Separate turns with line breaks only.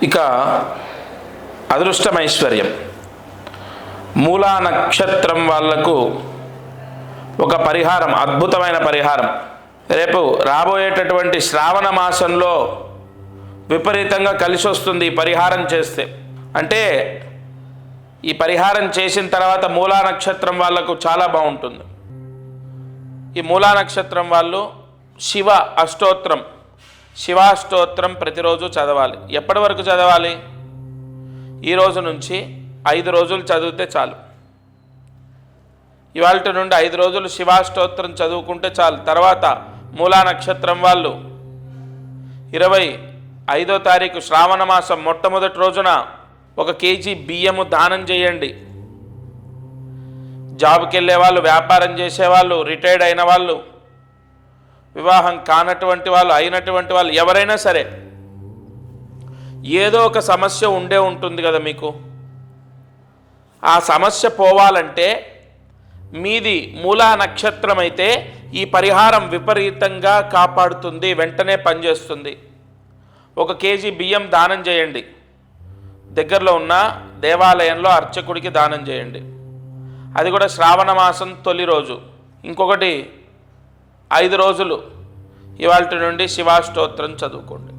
ఇక అదృష్టమైశ్వర్యం, మూలా నక్షత్రం వాళ్లకు ఒక పరిహారం, అద్భుతమైన పరిహారం. రేపు రాబోయేటటువంటి శ్రావణ మాసంలో విపరీతంగా కలిసి వస్తుంది ఈ పరిహారం చేస్తే. అంటే ఈ పరిహారం చేసిన తర్వాత మూలా నక్షత్రం వాళ్లకు చాలా బాగుంటుంది. ఈ మూలా నక్షత్రం వాళ్ళు శివాష్టోత్రం ప్రతిరోజు చదవాలి. ఎప్పటి వరకు చదవాలి? ఈ రోజు నుంచి 5 రోజులు చదివితే చాలు. ఇవాళ నుండి 5 రోజులు శివాష్టోత్రం చదువుకుంటే చాలు. తర్వాత మూలా నక్షత్రం వాళ్ళు 25వ తారీఖు శ్రావణ మాసం మొట్టమొదటి రోజున 1 కేజీ బియ్యము దానం చేయండి. జాబ్కి వెళ్ళే వాళ్ళు, వ్యాపారం చేసేవాళ్ళు, రిటైర్డ్ అయిన వాళ్ళు, వివాహం కానటువంటి వాళ్ళు, అయినటువంటి వాళ్ళు, ఎవరైనా సరే ఏదో ఒక సమస్య ఉండే ఉంటుంది కదా మీకు. ఆ సమస్య పోవాలంటే మీది మూలా నక్షత్రం అయితే ఈ పరిహారం విపరీతంగా కాపాడుతుంది, వెంటనే పనిచేస్తుంది. 1 కేజీ బియ్యం దానం చేయండి. దగ్గరలో ఉన్న దేవాలయంలో అర్చకుడికి దానం చేయండి. అది కూడా శ్రావణ మాసం తొలి రోజు. ఇంకొకటి 5 రోజులు ఇవాళ నుండి శివాష్టోత్రం చదువుకోండి.